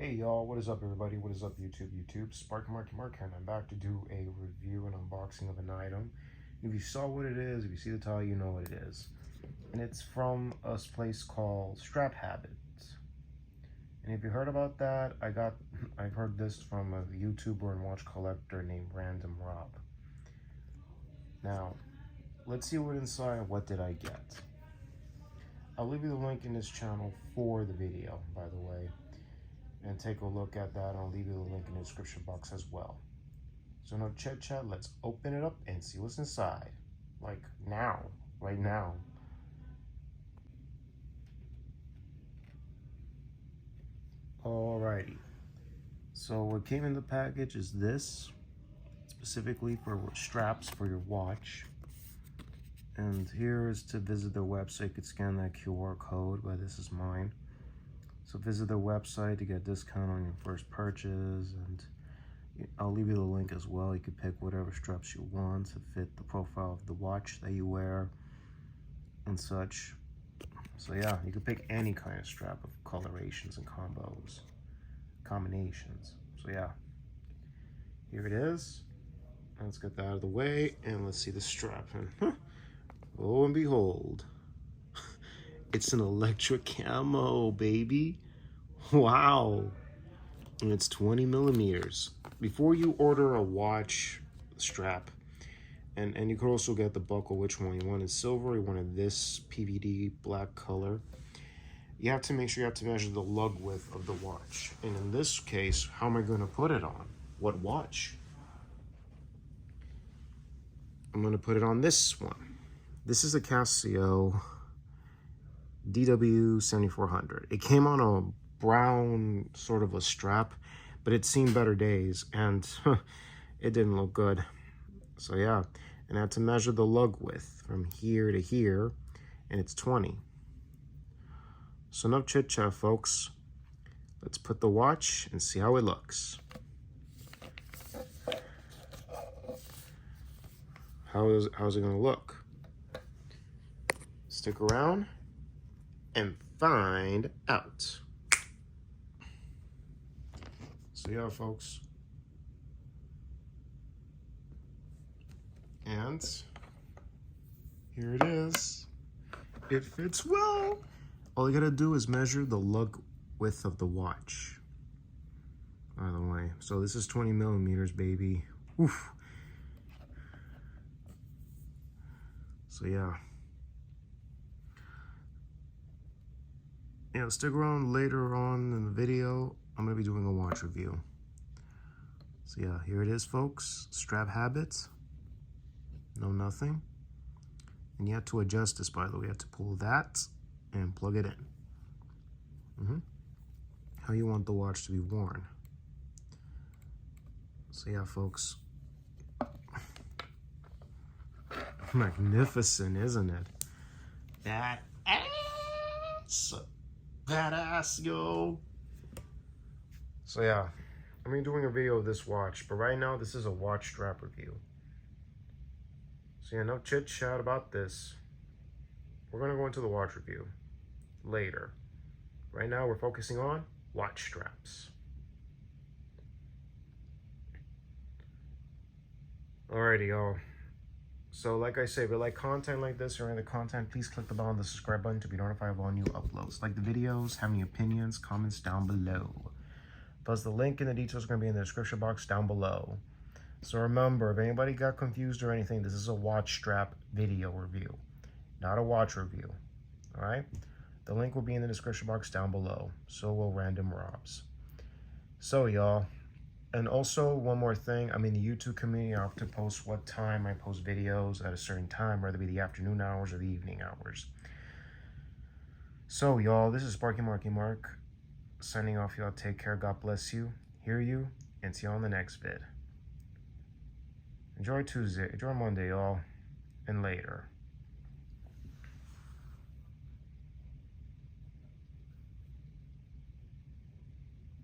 Hey y'all, what is up everybody? What is up YouTube? Sparky Mark here, and I'm back to do a review and unboxing of an item. If you saw what it is, if you see the title, you know what it is. And it's from a place called StrapHabit. And if you heard about that, I've heard this from a YouTuber and watch collector named Random Rob. Now, let's see what inside. What did I get? I'll leave you the link in this channel for the video, by the way. And take a look at that. I'll leave you the link in the description box as well. So no chit chat, let's open it up and see what's inside. Like now, right now. Alrighty. So what came in the package is this, specifically for straps for your watch. And here is to visit their website. You could scan that QR code, but this is mine. So visit their website to get a discount on your first purchase, and I'll leave you the link as well. You can pick whatever straps you want to fit the profile of the watch that you wear and such. So yeah, you can pick any kind of strap of colorations and combinations. So yeah, here it is. Let's get that out of the way and let's see the strap. And lo and behold, it's an electric camo, baby. Wow. And it's 20 millimeters. Before you order a watch strap, and you could also get the buckle, which one you wanted, silver, you wanted this PVD black color, you have to make sure you have to measure the lug width of the watch. And in this case, how am I going to put it on? What watch? I'm going to put it on this one. This is a Casio DW7400. It came on a brown sort of a strap, but it's seen better days, and it didn't look good. So yeah, and I had to measure the lug width from here to here, and it's 20. So enough chit chat, folks. Let's put the watch and see how it looks. How's it gonna look? Stick around and find out. So yeah, folks. And here it is. It fits well. All you gotta do is measure the lug width of the watch, by the way. So this is 20 millimeters, baby. Oof. So yeah. Yeah, stick around later on in the video. I'm gonna be doing a watch review. So yeah, here it is, folks. StrapHabit. No nothing. And you have to adjust this, by the way. You have to pull that and plug it in. How you want the watch to be worn. So yeah, folks. Magnificent, isn't it? That ass. Badass, yo. So yeah, I'm gonna be doing a video of this watch, but right now this is a watch strap review. So yeah, no chit chat about this. We're gonna go into the watch review later. Right now we're focusing on watch straps. Alrighty, y'all. So like I say, if you like content like this or any content, please click the bell on the subscribe button to be notified of all new uploads. Like the videos, have any opinions, comments down below. Plus the link and the details are going to be in the description box down below. So remember, if anybody got confused or anything, this is a watch strap video review, not a watch review. Alright? The link will be in the description box down below. So will Random Robs. So y'all. And also, one more thing, I'm in the YouTube community. I have to post what time I post videos at a certain time, whether it be the afternoon hours or the evening hours. So, y'all, this is Sparky Mark, signing off, y'all. Take care, God bless you, hear you, and see you on the next vid. Enjoy Tuesday, enjoy Monday, y'all, and later.